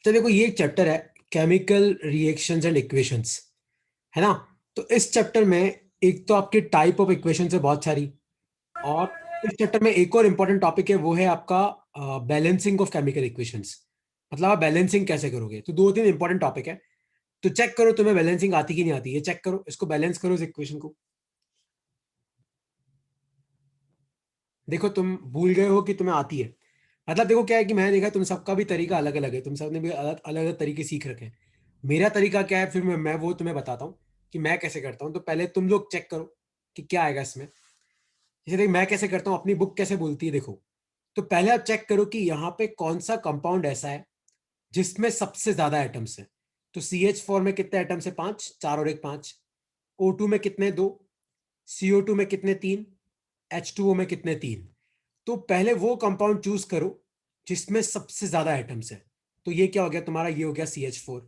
तो देखो ये एक चैप्टर है, केमिकल रिएक्शंस एंड इक्वेशंस, है ना। तो इस चैप्टर में एक तो आपके टाइप ऑफ इक्वेशंस है बहुत सारी, और इस चैप्टर में एक और इम्पोर्टेंट टॉपिक है, वो है आपका बैलेंसिंग ऑफ केमिकल इक्वेशंस। मतलब आप बैलेंसिंग कैसे करोगे, तो दो तीन इंपॉर्टेंट टॉपिक है। तो चेक करो तुम्हें बैलेंसिंग आती कि नहीं आती, ये चेक करो, इसको बैलेंस करो इस इक्वेशन को। देखो तुम भूल गए हो कि तुम्हें आती है। मतलब देखो क्या है कि मैंने देखा तुम सबका भी तरीका अलग अलग है, तुम सबने भी अलग अलग तरीके सीख रखे हैं। मेरा तरीका क्या है, फिर मैं वो तुम्हें बताता हूँ कि मैं कैसे करता हूँ। तो पहले तुम लोग चेक करो कि क्या आएगा इसमें। जैसे देख मैं कैसे करता हूँ, अपनी बुक कैसे बोलती है देखो। तो पहले आप चेक करो कि यहाँ पे कौन सा कंपाउंड ऐसा है जिसमें सबसे ज्यादा एटम्स है। तो CH4 में कितने एटम्स है, 5, 4 और एक 5। O2 में कितने, 2। CO2 में कितने, 3। H2O में कितने, 3। तो पहले वो कंपाउंड चूज करो जिसमें सबसे ज्यादा एटम्स है। तो ये क्या हो गया तुम्हारा, ये हो गया CH4।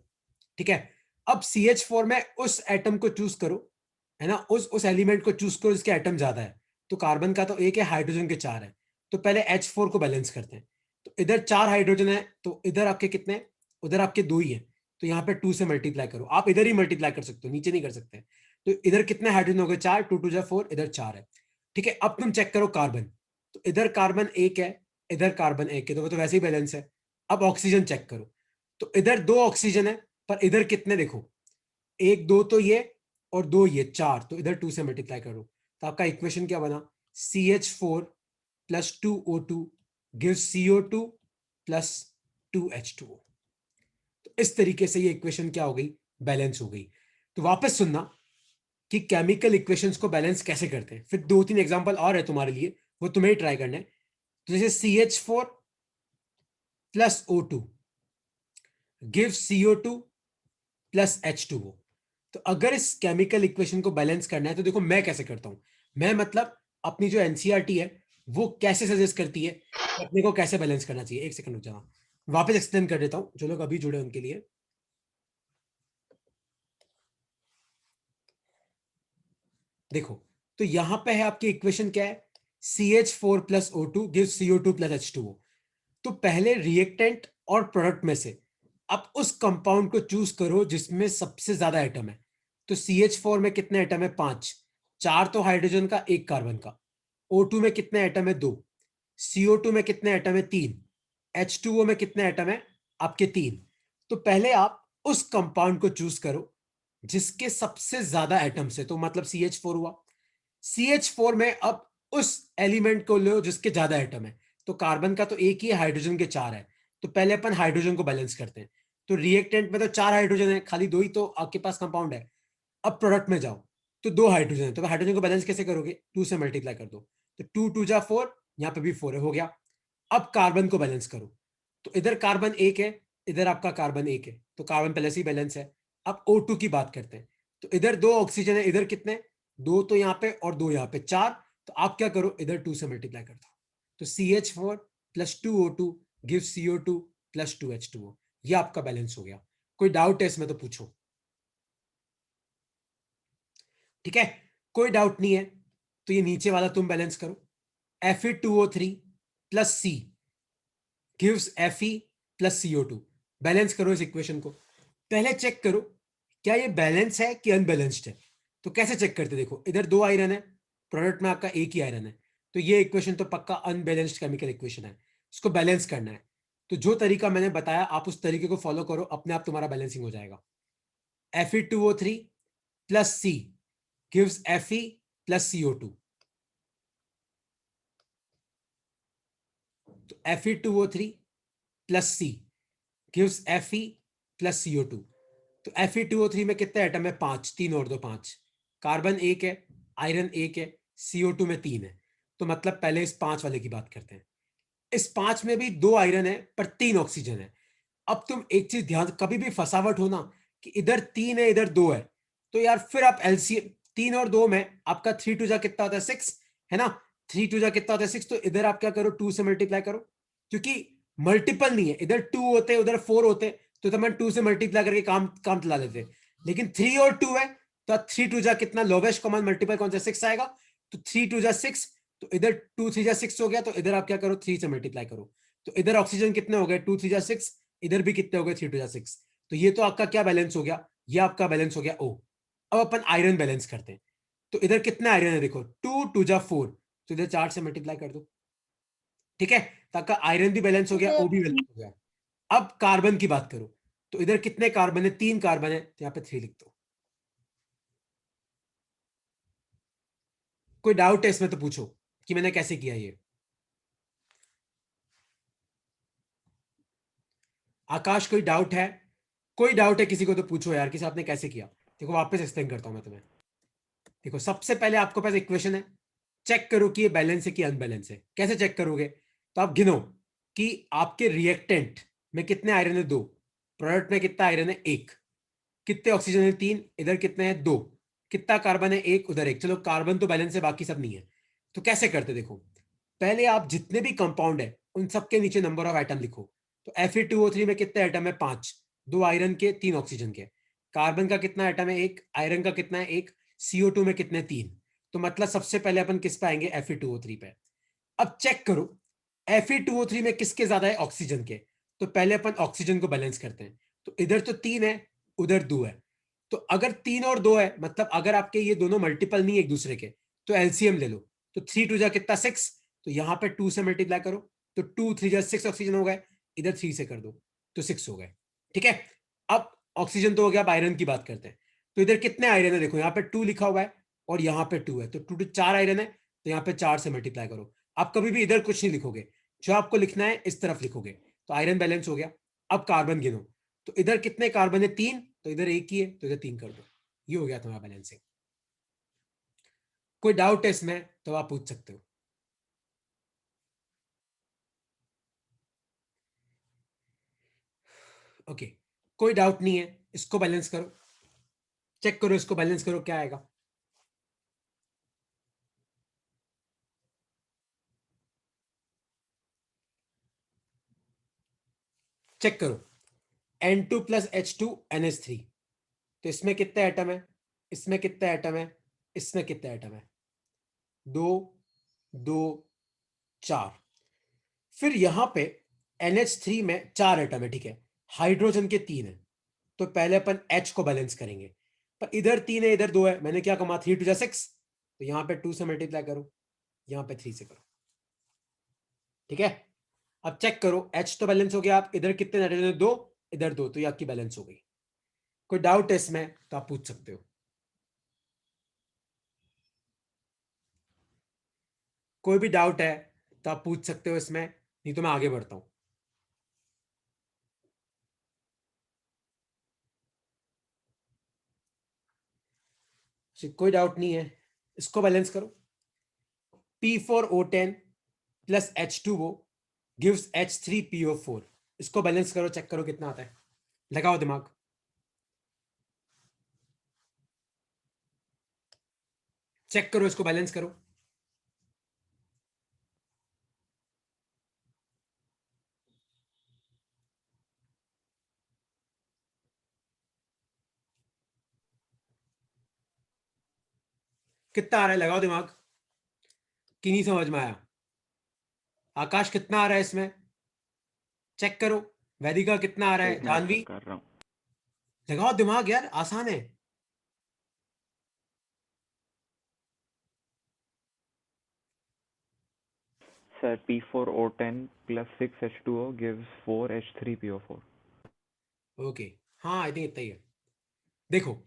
ठीक है। अब CH4 में उस एटम को चूज करो, है ना, उस एलिमेंट को चूज करो जिसके एटम ज्यादा है। तो कार्बन का तो एक है, हाइड्रोजन के 4 है। तो पहले H4 को बैलेंस करते हैं। तो इधर 4 हाइड्रोजन है, तो इधर आपके कितने, उधर आपके 2 ही है। तो यहाँ पे 2 से मल्टीप्लाई करो, आप इधर ही मल्टीप्लाई कर सकते हो, नीचे नहीं कर सकते। तो इधर कितने हाइड्रोजन हो गए, 4, 2 2 4, इधर 4 है। ठीक है। अब तुम चेक करो कार्बन। तो इधर कार्बन एक है, इधर कार्बन एक है, तो वो तो वैसे ही बैलेंस है। अब ऑक्सीजन चेक करो। तो इधर 2 ऑक्सीजन है, पर इधर कितने देखो, एक, दो तो ये, और दो ये, 4। तो इधर 2 से मल्टीप्लाई करो। तो आपका इक्वेशन क्या बना, CH4 plus 2O2 give CO2 plus 2H2O। तो इस तरीके से ये इक्वेशन क्या हो गई, बैलेंस हो गई। तो वापस सुनना कि केमिकल इक्वेशंस को बैलेंस कैसे करते हैं। फिर दो तीन एग्जांपल और है तुम्हारे लिए, वो तुम्हें ही ट्राई करना है। तो जैसे CH4 plus O2 give CO2 plus H2O। तो अगर इस केमिकल इक्वेशन को बैलेंस करना है तो देखो मैं कैसे करता हूं। मैं मतलब अपनी जो एनसीईआरटी है वो कैसे सजेस्ट करती है कि अपने को कैसे बैलेंस करना चाहिए। एक सेकंड रुक जाना, वापस एक्सप्लेन कर देता हूं जो लोग अभी जुड़े उनके लिए। देखो, तो यहां पे है आपकी इक्वेशन क्या है, CH4 plus O2 give CO2 plus H2O। तो पहले रिएक्टेंट और प्रोडक्ट में से आप उस कंपाउंड को चूज करो जिसमें सबसे ज्यादा एटम है। तो CH4 में कितने एटम है, 5। 4 तो हाइड्रोजन का, एक कार्बन का। O2 में कितने एटम है, 2। CO2 में कितने एटम है, 3। H2O में कितने एटम है, आपके 3। तो पहले आप उस कंपाउंड को चूज करो जिसके सबसे ज्यादा एटम्स है, तो मतलब CH4 हुआ। CH4 में अब उस एलिमेंट को लो जिसके ज्यादा एटम है। तो कार्बन का तो एक ही है, हाइड्रोजन के 4 है। तो पहले अपन हाइड्रोजन को बैलेंस करते हैं। तो रिएक्टेंट में तो 4 हाइड्रोजन है, खाली 2 ही तो आपके पास कंपाउंड है। अब प्रोडक्ट में जाओ, तो 2 हाइड्रोजन है, तो हाइड्रोजन को बैलेंस कैसे करोगे, 2 से मल्टीप्लाई कर दो। तो 2 2 जा 4, यहाँ पे भी 4 है, हो गया। अब कार्बन को बैलेंस करो। तो इधर कार्बन एक है, इधर आपका कार्बन एक है, तो कार्बन पहले से ही बैलेंस है। अब O2 की बात करते हैं। तो इधर 2 ऑक्सीजन है, इधर कितने, 2 तो यहाँ पे और 2 यहाँ पे, 4। तो आप क्या करो, इधर 2 से मल्टीप्लाई कर दो। तो CH4 plus 2O2 give CO2 plus 2H2O। ये आपका बैलेंस हो गया। कोई डाउट है इसमें तो पूछो। ठीक है, कोई डाउट नहीं है। तो ये नीचे वाला तुम बैलेंस करो। Fe2O3 plus C gives Fe plus CO2। Balance करो इस इक्वेशन को। पहले चेक करो क्या ये बैलेंस है कि अनबैलेंस्ड है। तो कैसे चेक करते, देखो इधर 2 आयरन है, प्रोडक्ट में आपका एक ही आयरन है। तो ये इक्वेशन तो पक्का अनबैलेंस्ड केमिकल इक्वेशन है, इसको बैलेंस करना है। तो जो तरीका मैंने बताया आप उस तरीके को फॉलो करो, अपने आप तुम्हारा बैलेंसिंग हो जाएगा। Fe2O3 plus C gives Fe plus CO2। तो Fe2O3 plus C gives Fe plus CO2। तो Fe2O3 में कितने एटम है, 5, 3 और 2, 5। कार्बन एक है, आयरन एक है, CO2 में 3 है। तो मतलब पहले इस 5 वाले की बात करते हैं। इस 5 में भी 2 आयरन है पर 3 ऑक्सीजन है। अब तुम एक चीज ध्यान, कभी भी फसावट हो ना कि इधर 3 है इधर 2 है, तो यार फिर आप एलसीएम, 3 और 2 में आपका 3 टू जा कितना होता है, 6, है ना। 3 टू जा कितना होता है, 6। तो इधर आप क्या करो, 2 से मल्टीप्लाई करो, क्योंकि मल्टीपल नहीं है, इधर 2 होते उधर 4 होते, तो तब 2 से मल्टीप्लाई करके काम काम चला लेते। लेकिन 3 और 2 है, तो 3 टू जा कितना, लोवेस्ट कॉमन मल्टीपल कौन सा, 6 आएगा। तो 3 टू जा 6, तो इधर 2 3 जा 6 हो गया, तो इधर आप क्या करो, 3 से मल्टीप्लाई करो। तो इधर ऑक्सीजन कितने हो गए, 2 3 जा 6, इधर भी कितने हो गए 3 2 6। तो ये तो आपका क्या बैलेंस हो गया, ये आपका बैलेंस हो गया O। अब अपन आयरन बैलेंस करते हैं। तो इधर कितना आयरन है देखो, 2 2 4, तो इधर 4 से मल्टीप्लाई कर दो। ठीक है, तो आपका आयरन भी बैलेंस हो ठीक गया, है। O भी बैलेंस हो गया। अब कार्बन की बात करो, तो इधर कितने कार्बन है, 3 कार्बन है, तो यहां पे 3 लिख दो। कोई डाउट है इसमें तो पूछो कि मैंने कैसे किया ये। आकाश कोई डाउट है, कोई डाउट है किसी को तो पूछो यार, किसी आपने कैसे किया। देखो वापस एक्सप्लेन करता हूं मैं तुम्हें। देखो सबसे पहले आपके पास इक्वेशन है, चेक करो कि ये बैलेंस है कि अनबैलेंस है। कैसे चेक करोगे, तो आप गिनो कि आपके रिएक्टेंट में कितने आयरन है, 2। प्रोडक्ट में कितना आयरन है, 1। कितने ऑक्सीजन है, 3। इधर कितने हैं, 2। कितना कार्बन है, 1, उधर 1। चलो कार्बन तो बैलेंस है, बाकी सब नहीं है। तो कैसे करते देखो, पहले आप जितने भी कंपाउंड है उन सबके नीचे नंबर ऑफ एटम लिखो। तो Fe2O3 में कितने एटम है, 5। 2 आयरन के, 3 ऑक्सीजन के। कार्बन का कितना एटम है, 1। आयरन का कितना है, 1। CO2 में कितने, 3। तो मतलब सबसे पहले अपन किस पे आएंगे, Fe2O3 पे। अब चेक करो Fe2O3 में किसके ज्यादा है, ऑक्सीजन के। तो पहले अपन ऑक्सीजन को बैलेंस करते हैं। तो इधर तो 3 है, उधर 2 है। तो अगर 3 और 2 है, मतलब अगर आपके ये दोनों मल्टीपल नहीं है एक दूसरे के, तो एलसीएम ले लो। तो 3 2 जा कितना, 6। तो यहां पे 2 से मल्टीप्लाई करो, तो 2 3 जा 6 ऑक्सीजन हो गए। इधर 3 से कर दो तो 6 हो गए। ठीक है, अब ऑक्सीजन तो हो गया, अब आयरन की बात करते हैं। तो इधर कितने आयरन है देखो, यहाँ पे 2 लिखा हुआ है और यहाँ पे 2 है, तो 2 4 आयरन है। तो यहाँ पे 4 से मल्टीप्लाई करो। आप कभी भी इधर कुछ नहीं लिखोगे, जो आपको लिखना है इस तरफ लिखोगे। तो आयरन बैलेंस हो गया। अब कार्बन गिनो, तो इधर कितने कार्बन है, 3। तो इधर 1 ही है, तो इधर 3 कर दो। ये हो गया तुम्हारा बैलेंसिंग। कोई डाउट है इसमें तो आप पूछ सकते हो। ओके, कोई डाउट नहीं है, इसको बैलेंस करो, चेक करो, इसको बैलेंस करो क्या आएगा। चेक करो, N2 प्लस H2 NH3। तो इसमें कितने एटम है, इसमें कितने एटम है, इसमें कितने एटम है, 2 2 4। फिर यहां पे NH3 में 4 एटम है, ठीक है। हाइड्रोजन के 3 है। तो पहले अपन H को बैलेंस करेंगे। पर इधर 3 है, इधर 2 है, मैंने क्या कमा, 3 2 जा 6। तो यहां पे 2 से मल्टीप्लाई करो, यहां पे 3 से करो। ठीक है, अब चेक करो, H तो बैलेंस हो गया। आप इधर कितने नाइट्रोजन है, 2। इधर 2, तो ये आपकी बैलेंस हो गई। कोई डाउट है इसमें तो आप पूछ सकते हो। कोई भी डाउट है तो आप पूछ सकते हो इसमें, नहीं तो मैं आगे बढ़ता हूं। कोई डाउट नहीं है, इसको बैलेंस करो। P4O10 plus H2O gives H3PO4। इसको बैलेंस करो, चेक करो कितना आता है, लगाओ दिमाग। चेक करो, इसको बैलेंस करो। कितना आ रहा है, लगाओ दिमाग, कि नहीं समझ में आया। आकाश कितना आ रहा है इसमें, चेक करो। वैदिका कितना आ रहा है, एक मिनट जानवी सर कर रहा हूँ। लगाओ दिमाग यार, आसान है। Sir P4O10 plus 6H2O gives 4H3PO4। Okay, हाँ आई थिंक इतना ही है। देखो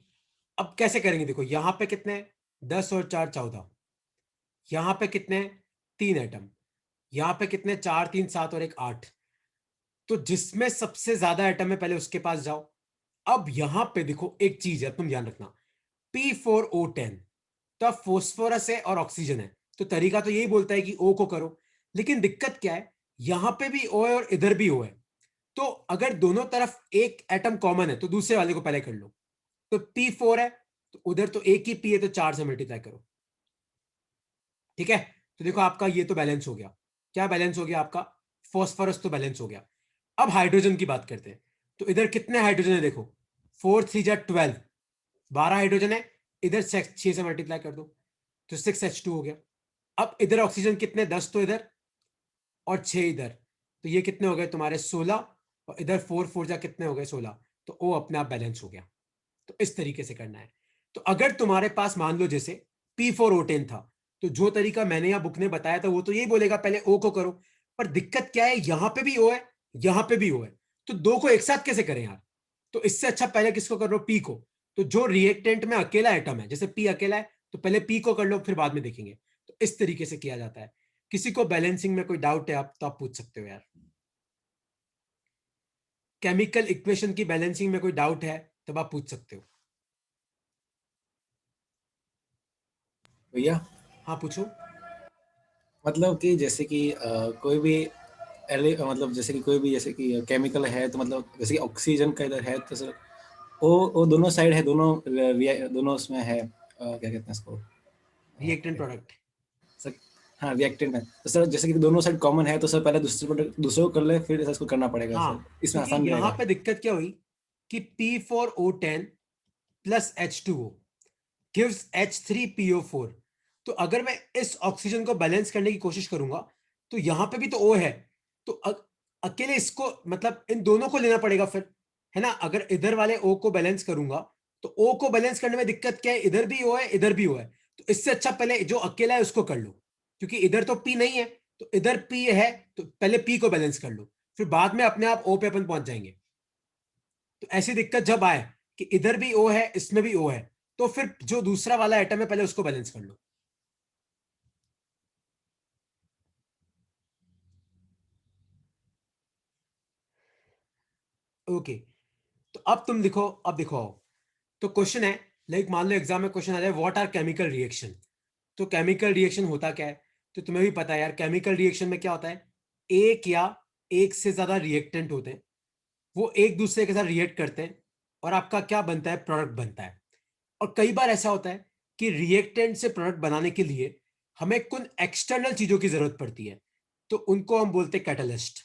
अब कैसे करेंगे, देखो यहां पे कितने, 10 और 4 14। यहां पे कितने, 3 एटम। यहां पे कितने, 4 3 7 और 1 8। तो जिसमें सबसे ज्यादा एटम है पहले उसके पास जाओ। अब यहां पे देखो एक चीज है, तुम ध्यान रखना, P4O10, तो अब फोस्फोरस है और ऑक्सीजन है। तो तरीका तो यही बोलता है कि O को करो, लेकिन दिक्कत क्या है, यहां पे भी O है और इधर भी O है। तो अगर दोनों तरफ एक एटम कॉमन है तो दूसरे वाले को पहले कर लो। तो P4 है, तो उधर तो एक ही P है, तो 4 से मल्टीप्लाई करो। ठीक है, तो देखो आपका ये तो बैलेंस हो गया। क्या बैलेंस हो गया आपका, फॉस्फोरस तो बैलेंस हो गया। अब हाइड्रोजन की बात करते हैं। तो इधर कितने हाइड्रोजन है देखो, 4 3 जा 12, 12 हाइड्रोजन है। इधर 6 से मल्टीप्लाई कर दो, तो 6H2 हो गया। अब इधर ऑक्सीजन कितने, 10 तो इधर और 6 इधर। तो ये कितने हो गए तुम्हारे, 16 और इधर 4 4 जा कितने हो गए 16, तो ओ अपने आप बैलेंस हो गया। तो इस तरीके से करना है। तो अगर तुम्हारे पास मान लो जैसे P4O10 था, तो जो तरीका मैंने या बुक ने बताया था वो तो यही बोलेगा पहले ओ को करो, पर दिक्कत क्या है, यहां पे भी ओ है, यहां पे भी ओ है, तो दो को एक साथ कैसे करें यार। तो इससे अच्छा पहले किसको कर लो, पी को। तो जो रिएक्टेंट में अकेला एटम है, जैसे पी अकेला है तो पहले पी को कर लो, फिर बाद में देखेंगे। तो इस तरीके से किया जाता है। किसी को बैलेंसिंग में कोई डाउट है आप तो आप पूछ सकते हो यार। केमिकल इक्वेशन की बैलेंसिंग में कोई डाउट है तब आप पूछ सकते हो। भैया हाँ पूछो। मतलब कि जैसे कि कोई भी मतलब जैसे कि कोई भी जैसे कि केमिकल है तो मतलब जैसे कि ऑक्सीजन का इधर है तो सर वो दोनों साइड है, दोनों दोनों उसमें है, क्या कहते हैं इसको, रिएक्टेंट प्रोडक्ट। सर। हाँ, रिएक्टेंट है तो सर जैसे कि दोनों साइड कॉमन है तो सर पहले दूसरे प्रोडक्ट दूसरे को कर ले, फिर ऐसा इसको करना पड़ेगा सर, हाँ, इसमें क्योंकि आसान भी यहां रहेगा। पे दिक्कत क्या हुई कि P4O10 plus H2O gives H3PO4। तो अगर मैं इस ऑक्सीजन को बैलेंस करने की कोशिश करूंगा तो यहां पे भी तो O है, तो अकेले इसको मतलब इन दोनों को लेना पड़ेगा फिर, है ना। अगर इधर वाले O को बैलेंस करूंगा तो O को बैलेंस करने में दिक्कत क्या है, इधर भी O है इधर भी O है, तो इससे अच्छा पहले जो अकेला है उसको कर लो, क्योंकि इधर तो P नहीं है, तो इधर P है, तो पहले P को बैलेंस कर लो, फिर बाद में अपने आप O पे अपन पहुंच जाएंगे। तो ऐसी दिक्कत जब आए कि इधर भी O है इसमें भी O है, तो फिर जो दूसरा वाला एटम है पहले उसको बैलेंस कर लो। ओके। तो अब तुम लिखो, अब देखो आओ। तो क्वेश्चन है, लाइक मान लो एग्जाम में क्वेश्चन आ जाए व्हाट आर केमिकल रिएक्शन। तो केमिकल रिएक्शन होता क्या है, तो तुम्हें भी पता है यार, केमिकल रिएक्शन में क्या होता है, एक या एक से ज्यादा रिएक्टेंट होते हैं, वो एक दूसरे के साथ रिएक्ट करते हैं और आपका क्या बनता है, प्रोडक्ट बनता है। और कई बार ऐसा होता है कि रिएक्टेंट से प्रोडक्ट बनाने के लिए हमें कुछ एक्सटर्नल चीजों की जरूरत पड़ती है, तो उनको हम बोलते हैं कैटलिस्ट।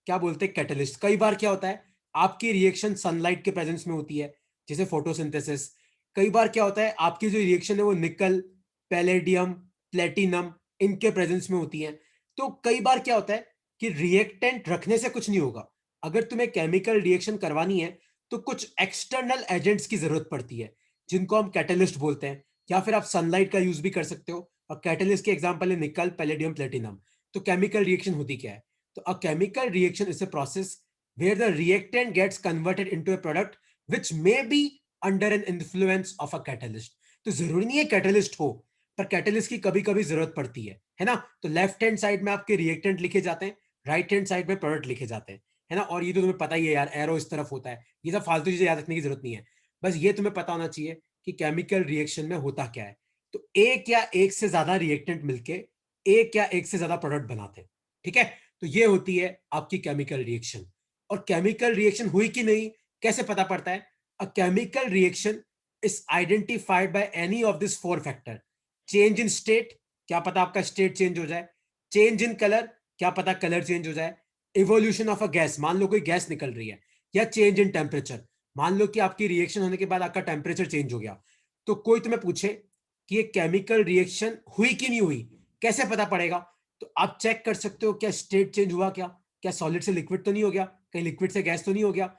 क्या बोलते हैं, कैटलिस्ट। कई बार क्या होता है, आपकी रिएक्शन सनलाइट के प्रेजेंस में होती है, जैसे फोटोसिंथेसिस। कई बार क्या होता है, आपकी जो रिएक्शन है वो निकल, पैलेडियम, प्लेटिनम, इनके प्रेजेंस में होती है। तो कई बार क्या होता है कि रिएक्टेंट रखने से कुछ नहीं होगा, अगर तुम्हें केमिकल रिएक्शन करवानी है तो कुछ एक्सटर्नल एजेंट्स की जरूरत पड़ती है, जिनको हम कैटलिस्ट बोलते हैं। या फिर आप सनलाइट का यूज भी कर सकते हो, और कैटलिस्ट के एग्जाम्पल है निकल, पैलेडियम, प्लेटिनम। तो केमिकल रिएक्शन होती क्या है, तो a chemical reaction is a process where the reactant gets converted into a product which may be under an influence of a catalyst। तो जरूरी नहीं है कैटलिस्ट हो, पर कैटलिस्ट की कभी कभी जरूरत पड़ती है ना। तो लेफ्ट हैंड साइड में आपके रिएक्टेंट लिखे जाते हैं, राइट हैंड साइड में प्रोडक्ट लिखे जाते हैं, है ना। और ये तो तुम्हें पता ही है यार, एरो इस तरफ होता है, ये सब फालतू चीजें याद रखने की जरूरत नहीं है। बस ये तुम्हें पता होना चाहिए कि केमिकल रिएक्शन में होता क्या है। तो एक या एक से ज्यादा रिएक्टेंट मिलके एक या एक से ज्यादा प्रोडक्ट बनाते हैं, ठीक है। तो ये होती है आपकी केमिकल रिएक्शन। और केमिकल रिएक्शन हुई कि नहीं कैसे पता पड़ता है, a chemical reaction is identified by any of this four factor. Change in state, क्या पता आपका स्टेट चेंज हो जाए। चेंज इन कलर, क्या पता कलर चेंज हो जाए। इवोल्यूशन ऑफ अ गैस, मान लो कोई गैस निकल रही है। या चेंज इन टेम्परेचर, मान लो कि आपकी रिएक्शन होने के बाद आपका टेम्परेचर चेंज हो गया। तो कोई तुम्हें पूछे कि ये केमिकल रिएक्शन हुई कि नहीं हुई, कैसे पता पड़ेगा। तो आप चेक कर सकते हो क्या स्टेट चेंज हुआ, क्या क्या सॉलिड से लिक्विड तो नहीं हो गया, कहीं लिक्विड से गैस तो नहीं हो गया।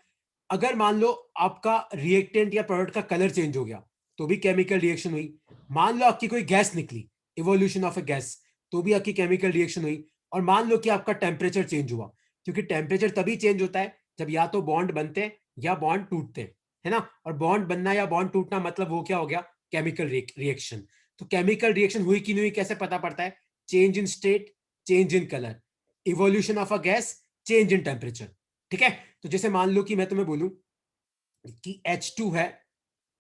अगर मान लो आपका रिएक्टेंट या प्रोडक्ट का कलर चेंज हो गया तो भी केमिकल रिएक्शन हुई। मान लो आपकी कोई गैस निकली, इवोल्यूशन ऑफ ए गैस, तो भी आपकी केमिकल रिएक्शन हुई। और मान लो कि आपका टेम्परेचर चेंज हुआ, क्योंकि टेम्परेचर तभी चेंज होता है जब या तो बॉन्ड बनते हैं या बॉन्ड टूटते हैं, है ना। और बॉन्ड बनना या बॉन्ड टूटना मतलब वो क्या हो गया, केमिकल रिएक्शन। तो केमिकल रिएक्शन हुई कि नहीं हुई कैसे पता पड़ता है, change in state, change in colour, evolution of a gas, change in temperature, ठीक है। तो जैसे मान लो कि मैं तुम्हें बोलूं कि H2 है,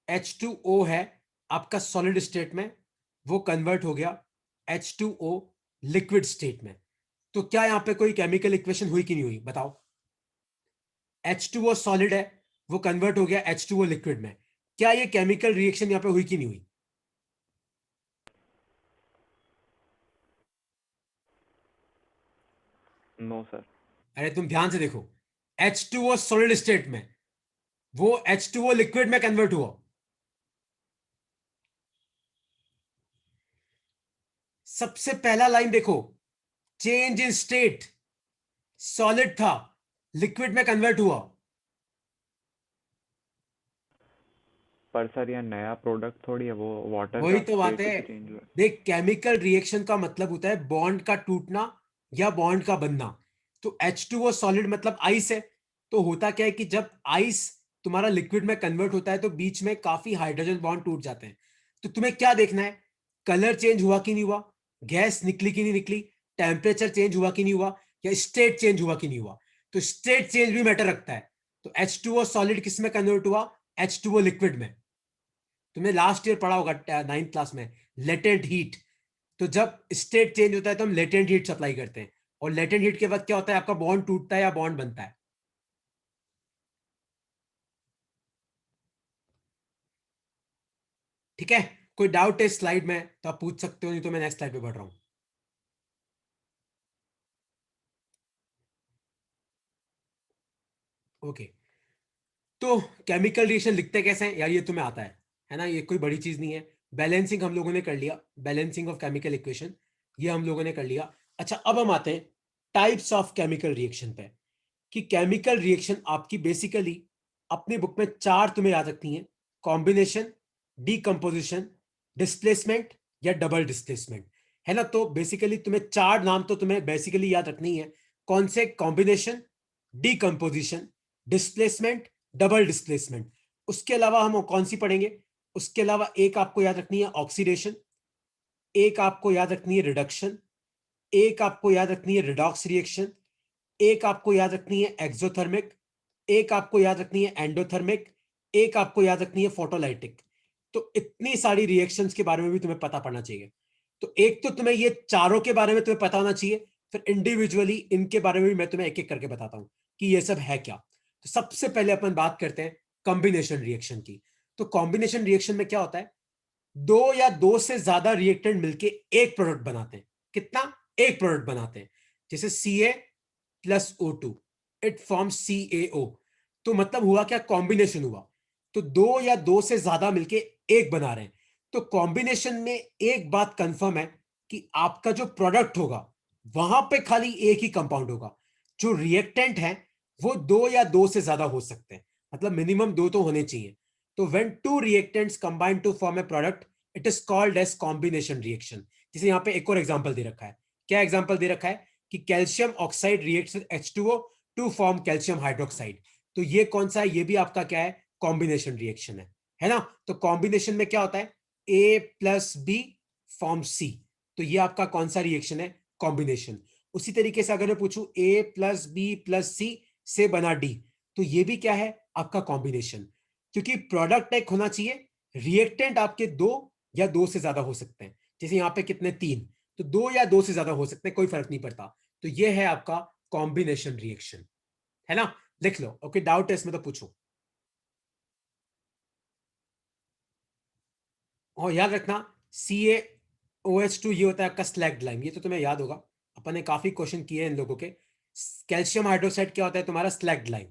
H2O है आपका सॉलिड स्टेट में, वो कन्वर्ट हो गया H2O लिक्विड स्टेट में। तो क्या यहां पे कोई केमिकल इक्वेशन हुई कि नहीं हुई बताओ। H2O सॉलिड है, वो कन्वर्ट हो गया H2O लिक्विड में, क्या ये केमिकल रिएक्शन यहां पे हुई कि नहीं हुई। No sir. अरे तुम ध्यान से देखो, H2O सॉलिड स्टेट में, वो H2O लिक्विड में कन्वर्ट हुआ। सबसे पहला लाइन देखो, चेंज इन स्टेट, सॉलिड था, लिक्विड में कन्वर्ट हुआ। पर सर ये नया प्रोडक्ट थोड़ी है, वो वाटर वही का तो बात स्टेट है। ही चेंज हुआ है। देख, केमिकल रिएक्शन का मतलब होता है बॉन्ड का टूटना या बॉन्ड का बनना। तो H2O सॉलिड मतलब आइस है। तो होता क्या है कि जब आइस तुम्हारा लिक्विड में कन्वर्ट होता है तो बीच में काफी हाइड्रोजन बॉन्ड टूट जाते हैं। तो तुम्हें क्या देखना है, कलर चेंज हुआ कि नहीं हुआ, गैस निकली कि नहीं निकली, टेम्परेचर चेंज हुआ कि नहीं हुआ, या स्टेट चेंज हुआ कि नहीं हुआ। तो स्टेट चेंज भी मैटर रखता है। तो H2O सॉलिड किस में कन्वर्ट हुआ, H2O लिक्विड में। तुमने लास्ट ईयर पढ़ा होगा 9th क्लास में, लेटेंट हीट। तो जब स्टेट चेंज होता है तो हम लेटेंट हीट सप्लाई करते हैं, और लेटेंट हीट के वक्त क्या होता है, आपका बॉन्ड टूटता है या बॉन्ड बनता है। ठीक है, कोई डाउट है स्लाइड में तो आप पूछ सकते हो, नहीं तो मैं नेक्स्ट स्लाइड पे बढ़ रहा हूं। ओके, तो केमिकल रिएक्शन लिखते कैसे हैं यार, ये तुम्हें आता है ना, ये कोई बड़ी चीज नहीं है। बैलेंसिंग हम लोगों ने कर लिया, बैलेंसिंग ऑफ केमिकल इक्वेशन ये हम लोगों ने कर लिया। अच्छा, अब हम आते हैं टाइप्स ऑफ केमिकल रिएक्शन पे, कि केमिकल रिएक्शन आपकी बेसिकली अपनी बुक में चार तुम्हें याद रखनी है: कॉम्बिनेशन, डीकंपोजिशन, डिस्प्लेसमेंट या डबल डिस्प्लेसमेंट। है ना, तो बेसिकली तुम्हें चार नाम तो तुम्हें बेसिकली याद रखनी है। कौन से? Combination, decomposition, displacement, double displacement. उसके अलावा हम कौन सी पढ़ेंगे? उसके अलावा एक आपको याद रखनी है ऑक्सीडेशन, एक आपको याद रखनी है रिडक्शन, एक आपको याद रखनी है रिडॉक्स रिएक्शन, एक आपको याद रखनी है एक्सोथर्मिक, एक आपको याद रखनी है एंडोथर्मिक, एक आपको याद रखनी है फोटोलाइटिक। तो इतनी सारी रिएक्शंस के बारे में भी तुम्हें पता पड़ना चाहिए। तो एक तो तुम्हें ये चारों के बारे में तुम्हें पता होना चाहिए, फिर इंडिविजुअली इनके बारे में भी मैं तुम्हें एक एक करके बताता हूं कि ये सब है क्या। तो सबसे पहले अपन बात करते हैं कॉम्बिनेशन रिएक्शन की। तो कॉम्बिनेशन रिएक्शन में क्या होता है, दो या दो से ज्यादा रिएक्टेंट मिलके एक प्रोडक्ट बनाते हैं। कितना? एक प्रोडक्ट बनाते हैं। जैसे Ca+O2, इट फॉर्म्स CaO। तो मतलब हुआ क्या, कॉम्बिनेशन हुआ। तो दो या दो से ज्यादा मिलके एक बना रहे हैं। तो कॉम्बिनेशन में एक बात कंफर्म है कि आपका जो प्रोडक्ट होगा वहां पे खाली एक ही कंपाउंड होगा। जो रिएक्टेंट है वो दो या दो से ज्यादा हो सकते हैं, मतलब मिनिमम दो तो होने चाहिए। तो when two reactants combine to form a product, it is called as combination reaction। जैसे यहाँ पे एक और एग्जांपल दे रखा है। क्या एग्जांपल दे रखा है कि calcium oxide reacts with H2O to form calcium hydroxide. तो ये कौन सा है, ये भी आपका क्या है, कॉम्बिनेशन रिएक्शन है ना। तो कॉम्बिनेशन में क्या होता है, A+B फॉर्म C। तो ये आपका कौन सा रिएक्शन है, कॉम्बिनेशन। उसी तरीके से अगर मैं पूछूं A+B+C से बना D, तो ये भी क्या है, आपका कॉम्बिनेशन। क्योंकि प्रोडक्ट एक होना चाहिए, रिएक्टेंट आपके दो या दो से ज्यादा हो सकते हैं। जैसे यहाँ पे कितने, तीन, तो दो या दो से ज्यादा हो सकते हैं, कोई फर्क नहीं पड़ता। तो ये है आपका कॉम्बिनेशन रिएक्शन, है ना। लिख लो। ओके, डाउट है इसमें तो पूछो। और याद रखना, CaOH2 ये होता है आपका स्लैग्ड लाइम, ये तो तुम्हें याद होगा, अपन ने काफी क्वेश्चन किए हैं इन लोगों के। कैल्शियम हाइड्रोक्साइड क्या होता है तुम्हारा, स्लैग्ड लाइम।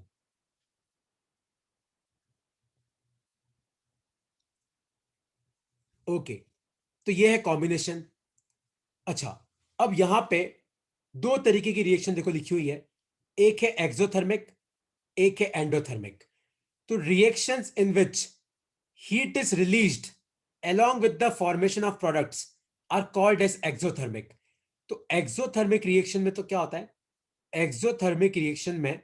ओके, तो ये है कॉम्बिनेशन। अच्छा, अब यहां पे दो तरीके की रिएक्शन देखो लिखी हुई है, एक है एक्सोथर्मिक, एक है एंडोथर्मिक। तो reactions in which heat is released along with the formation of products are called as exothermic। तो एक्सोथर्मिक रिएक्शन में तो क्या होता है, एक्सोथर्मिक रिएक्शन में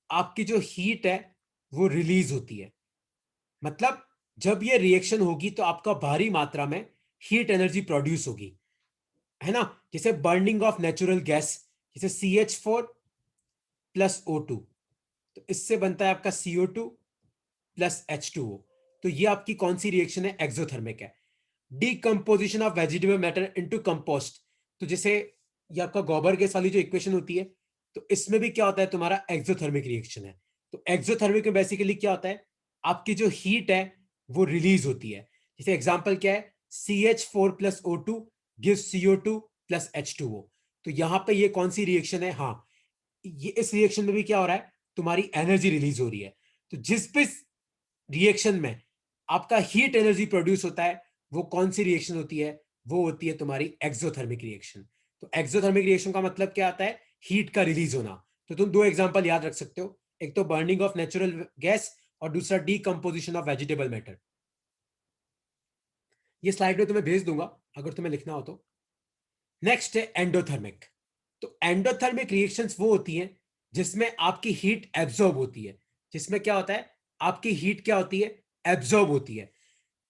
आपकी जो हीट है वो रिलीज होती है। मतलब जब ये रिएक्शन होगी तो आपका भारी मात्रा में हीट एनर्जी प्रोड्यूस होगी, है ना। जैसे बर्निंग ऑफ नेचुरल गैस, जैसे CH4+O2, तो इससे बनता है आपका CO2+H2O। तो ये आपकी कौन सी रिएक्शन है, एक्सोथर्मिक है। Decomposition of vegetable matter into compost, तो जैसे ये आपका गोबर गैस वाली जो इक्वेशन होती है, तो इसमें भी क्या होता है, तुम्हारा एक्सोथर्मिक रिएक्शन है। तो एक्सोथर्मिक में बेसिकली क्या होता है, आपकी जो हीट है वो रिलीज होती है। जैसे एग्जांपल क्या है, CH4+O2 gives CO2+H2O। तो यहां पे ये कौन सी रिएक्शन है, हाँ, ये इस रिएक्शन में भी क्या हो रहा है, तुम्हारी एनर्जी रिलीज हो रही है। तो जिस भी रिएक्शन में आपका हीट एनर्जी प्रोड्यूस होता है वो कौन सी रिएक्शन होती है, वो होती है तुम्हारी एक्सोथर्मिक रिएक्शन। तो एक्सोथर्मिक रिएक्शन का मतलब क्या आता है, हीट का रिलीज होना। तो तुम दो एग्जांपल याद रख सकते हो, एक तो बर्निंग ऑफ नेचुरल गैस और दूसरा डीकंपोजिशन ऑफ वेजिटेबल मैटर। ये स्लाइड में तुम्हें भेज दूंगा अगर तुम्हें लिखना हो तो। नेक्स्ट है एंडोथर्मिक। तो एंडोथर्मिक रिएक्शंस वो होती हैं जिसमें आपकी हीट एब्जॉर्ब होती है। जिसमें क्या होता है, आपकी हीट क्या होती है, एब्जॉर्ब होती है।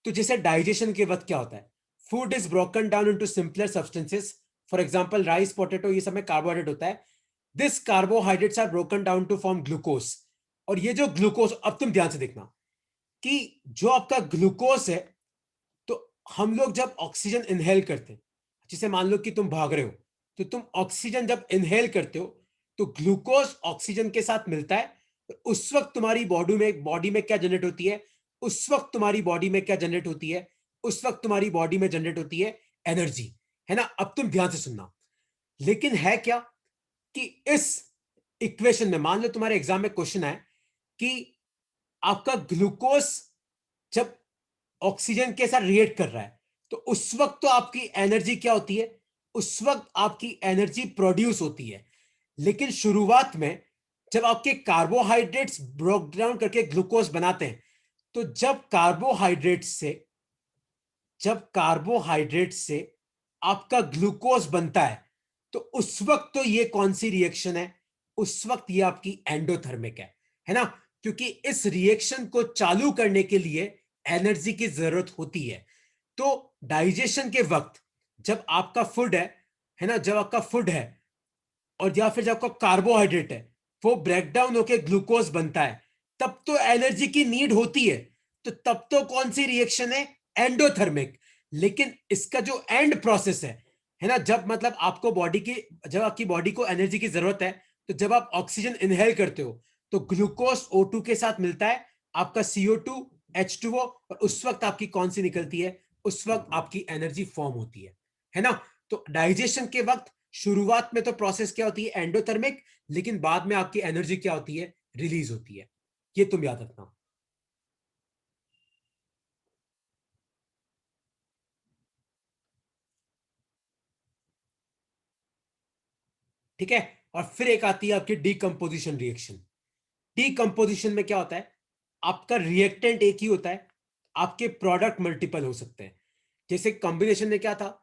तो जैसे डाइजेशन के वक्त क्या होता है, food is broken down into simpler substances, for example rice, potato, ये सब में कार्बोहाइड्रेट होता है। This carbohydrates are broken down to form glucose. और ये जो ग्लूकोज, अब तुम ध्यान से देखना कि जो आपका ग्लूकोज है, तो हम लोग जब ऑक्सीजन इनहेल करते हैं, जैसे मान लो कि तुम भाग रहे हो, तो तुम ऑक्सीजन जब इनहेल करते हो तो ग्लूकोज ऑक्सीजन के साथ मिलता है। तो उस वक्त तुम्हारी बॉडी में क्या जनरेट होती है, उस वक्त तुम्हारी बॉडी में क्या जनरेट होती है, उस वक्त तुम्हारी बॉडी में जनरेट होती है एनर्जी, है ना। अब तुम ध्यान से सुनना, लेकिन है क्या कि इस इक्वेशन में मान लो तुम्हारे एग्जाम में क्वेश्चन है कि आपका ग्लूकोज जब ऑक्सीजन के साथ रिएक्ट कर रहा है, तो उस वक्त तो आपकी एनर्जी क्या होती है, उस वक्त आपकी एनर्जी प्रोड्यूस होती है। लेकिन शुरुआत में जब आपके कार्बोहाइड्रेट्स ब्रोक डाउन करके ग्लूकोज बनाते हैं, तो जब कार्बोहाइड्रेट से आपका ग्लूकोज बनता है, तो उस वक्त तो ये कौन सी रिएक्शन है, उस वक्त ये आपकी एंडोथर्मिक है ना। क्योंकि इस रिएक्शन को चालू करने के लिए एनर्जी की जरूरत होती है। तो डाइजेशन के वक्त जब आपका फूड है ना, जब आपका फूड है और या फिर जब आपका कार्बोहाइड्रेट है वो ब्रेक डाउन होकर ग्लूकोज बनता है, तब तो एनर्जी की नीड होती है। तो तब तो कौन सी रिएक्शन है, एंडोथर्मिक। लेकिन इसका जो एंड प्रोसेस है ना, जब मतलब जब आपकी बॉडी को एनर्जी की जरूरत है, तो जब आप ऑक्सीजन इनहेल करते हो तो ग्लूकोज O2 के साथ मिलता है, आपका CO2 H2O, और उस वक्त आपकी कौन सी निकलती है, उस वक्त आपकी एनर्जी फॉर्म होती है ना। तो डाइजेशन के वक्त शुरुआत में तो प्रोसेस क्या होती है, एंडोथर्मिक, लेकिन बाद में आपकी एनर्जी क्या होती है, रिलीज होती है। ये तुम याद रखना। ठीक है। और फिर एक आती है आपकी डीकंपोजिशन रिएक्शन। डीकंपोजिशन में क्या होता है, आपका रिएक्टेंट एक ही होता है, आपके प्रोडक्ट मल्टीपल हो सकते हैं। जैसे कॉम्बिनेशन में क्या था,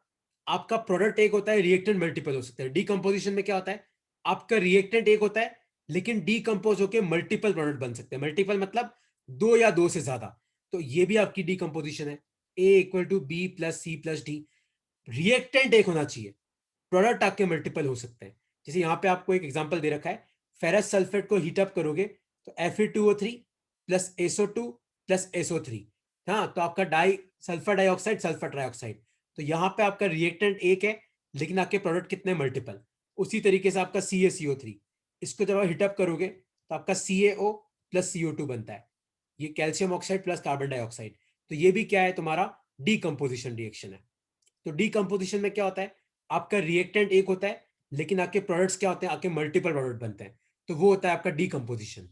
आपका प्रोडक्ट एक होता है, रिएक्टेंट मल्टीपल हो सकते हैं। डीकंपोजिशन में क्या होता है, आपका रिएक्टेंट एक होता है लेकिन डीकंपोज होकर मल्टीपल प्रोडक्ट बन सकते हैं। मल्टीपल मतलब दो या दो से ज्यादा। तो ये भी आपकी डीकंपोजिशन है, A = B + C + D। Reactant एक होना चाहिए, प्रोडक्ट आपके मल्टीपल हो सकते हैं। जैसे यहाँ पे आपको एक एग्जांपल दे रखा है, फेरस सल्फेट को हीट अप करोगे तो Fe2O3 + SO2 + SO3, हाँ, तो आपका सल्फर डाइऑक्साइड, सल्फर ट्राइऑक्साइड। तो यहाँ पे आपका रिएक्टेंट एक है लेकिन आपके प्रोडक्ट कितने, मल्टीपल। उसी तरीके से आपका CaCO3, इसको जब आप हीटअप करोगे तो आपका CaO + CO2 बनता है, ये calcium oxide plus carbon dioxide. तो ये भी क्या है, तुम्हारा डीकंपोजिशन रिएक्शन है। तो डीकंपोजिशन में क्या होता है, आपका रिएक्टेंट एक होता है लेकिन आपके प्रोडक्ट्स क्या होते हैं, आपके मल्टीपल प्रोडक्ट बनते हैं। तो वो होता है आपका डीकंपोजिशन।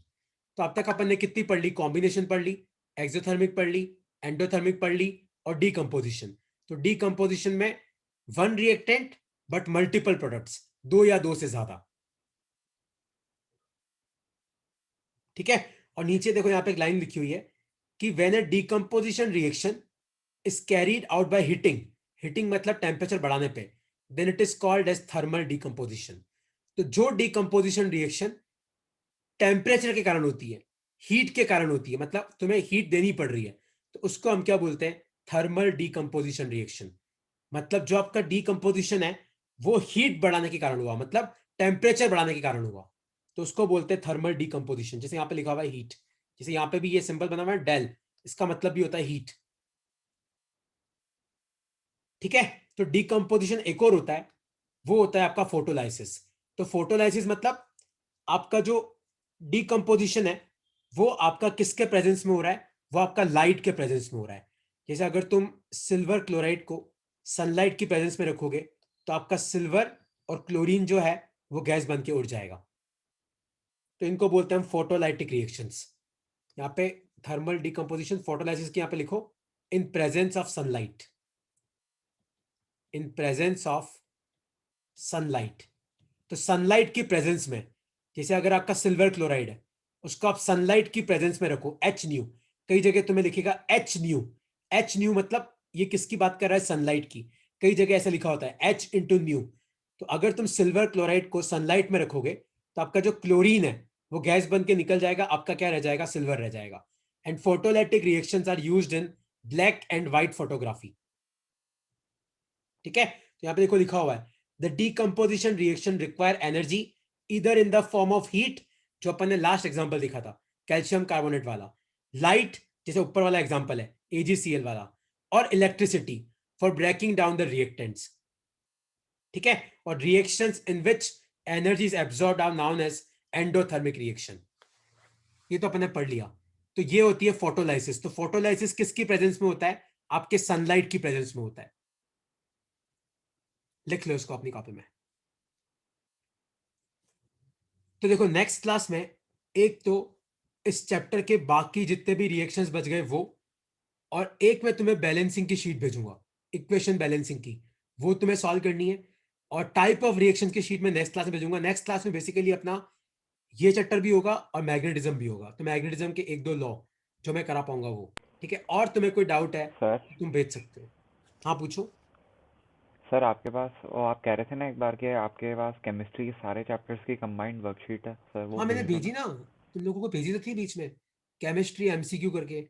तो अब तक अपन ने कितनी पढ़ ली, कॉम्बिनेशन पढ़ ली, एक्सोथर्मिक पढ़ ली, एंडोथर्मिक पढ़ ली, और डीकंपोजिशन। तो डीकंपोजिशन में one reactant but multiple products, दो या दो से ज्यादा। ठीक है। और नीचे देखो यहाँ पे एक लाइन लिखी हुई है कि when a decomposition reaction is carried out by heating, heating मतलब टेम्परेचर बढ़ाने पे, then it is called as thermal decomposition. तो जो डीकंपोजिशन रिएक्शन टेम्परेचर के कारण होती है, हीट के कारण होती है, मतलब तुम्हें हीट देनी पड़ रही है, तो उसको हम क्या बोलते हैं, थर्मल डीकंपोजिशन रिएक्शन। मतलब जो आपका डीकंपोजिशन है वो हीट बढ़ाने के कारण हुआ, मतलब टेम्परेचर बढ़ाने के कारण हुआ, तो उसको बोलते हैं थर्मल डीकंपोजिशन। जैसे यहाँ पे लिखा हुआ है हीट, जैसे यहाँ पे भी ये सिंबल बना हुआ है डेल, इसका मतलब भी होता है हीट। ठीक है। तो डीकंपोजिशन एक और होता है, वो होता है आपका फोटोलाइसिस। तो फोटोलाइसिस मतलब आपका जो डीकंपोजिशन है वो आपका किसके प्रेजेंस में हो रहा है, वो आपका लाइट के प्रेजेंस में हो रहा है। जैसे अगर तुम सिल्वर क्लोराइड को सनलाइट की प्रेजेंस में रखोगे तो आपका सिल्वर और क्लोरीन जो है वो गैस बन के उड़ जाएगा। तो इनको बोलते हैं हम फोटोलाइटिक रिएक्शंस। यहाँ पे थर्मल डीकंपोजिशन फोटोलाइसिस के यहाँ पे लिखो, in presence of sunlight, in presence of sunlight. तो सनलाइट की प्रेजेंस में, जैसे अगर आपका सिल्वर क्लोराइड है, उसको आप सनलाइट की प्रेजेंस में रखो, एच न्यू, कई जगह तुम्हें लिखेगा एच न्यू। एच न्यू मतलब ये किसकी बात कर रहा है? सनलाइट की। कई जगह ऐसा लिखा होता है एच इंटू न्यू। तो अगर तुम सिल्वर क्लोराइड को सनलाइट में रखोगे तो आपका जो क्लोरीन है वो गैस बन के निकल जाएगा, आपका क्या रह जाएगा? सिल्वर रह जाएगा। And photolytic reactions are used in black and white photography. ठीक है, तो यहां पे देखो लिखा हुआ है the decomposition reaction require energy इधर in the form of heat, जो अपन ने लास्ट एग्जांपल देखा था कैल्शियम कार्बोनेट वाला, लाइट जैसे ऊपर वाला एग्जांपल है AgCl वाला, और electricity for breaking down the reactants. ठीक है, और reactions in which energy is absorbed are known as endothermic reaction. ये तो अपन ने पढ़ लिया। तो ये होती है फोटोलाइसिस। तो फोटोलाइसिस किसकी प्रेजेंस में होता है? आपके सनलाइट की प्रेजेंस में होता है। लिख लो इसको अपनी कॉपी में। तो देखो नेक्स्ट क्लास में एक तो इस चैप्टर के बाकी जितने भी रिएक्शंस बच गए वो, और एक मैं तुम्हें बैलेंसिंग की शीट भेजूंगा, इक्वेशन बैलेंसिंग की, वो तुम्हें सॉल्व करनी है। और टाइप ऑफ रिएक्शन की शीट में नेक्स्ट क्लास में भेजूंगा। नेक्स्ट क्लास में बेसिकली अपना ये चैप्टर भी होगा और मैग्नेटिज्म भी होगा। तो मैग्नेटिज्म के एक दो लॉ जो मैं करा पाऊंगा वो। ठीक है, और तुम्हें कोई डाउट है सर तुम भेज सकते हो। हाँ पूछो। सर आपके पास वो आप कह रहे थे ना एक बार कि आपके पास केमिस्ट्री के सारे चैप्टर्स की कंबाइंड वर्कशीट है सर, वो हाँ मैंने भेज दो भेजी ना। ना, तुम लोगों को भेजी तो थी बीच में, केमिस्ट्री MCQ करके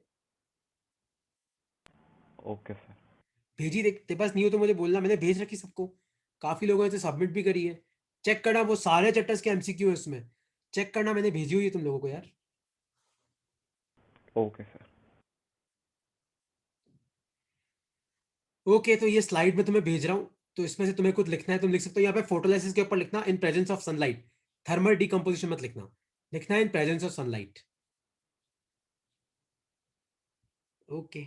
ओके सर। भेजी। देख तेरे पास नहीं हो तो मुझे बोलना, मैंने भेज रखी सबको। काफी लोगों ने तो सबमिट भी करी है। चेक करना, वो सारे चैप्टर्स के MCQ है उसमें। चेक करना, मैंने भेजी हुई है तुम लोगों को यार। Okay sir. ओके, तो ये स्लाइड में तुम्हें भेज रहा हूँ, तो इसमें से तुम्हें कुछ लिखना है तुम लिख सकते हो। यहाँ पे फोटोलाइसिस के ऊपर लिखना in presence of sunlight, thermal decomposition मत लिखना, लिखना है in presence of sunlight. Okay.